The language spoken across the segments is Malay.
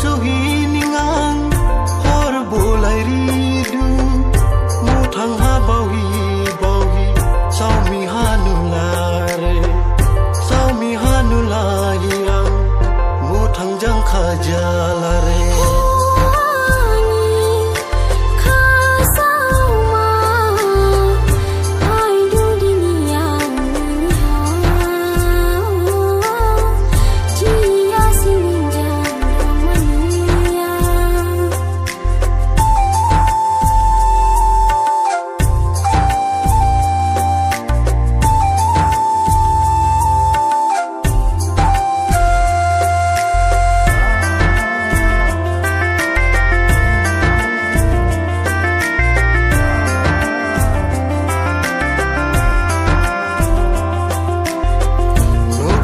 suhi ningang hor bolai ridu muthang ha bawi saumi hanulare saumi hanulariang muthang jang khajalare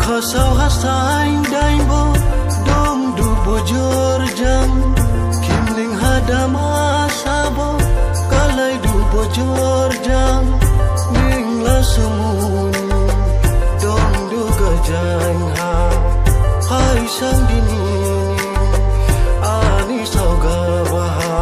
Khosau hasain daimbo dom du bojor jam kimling hadama sabo kalai du bojor jam ning la sumun dom du gajang ha hai sang dini ani sauga baha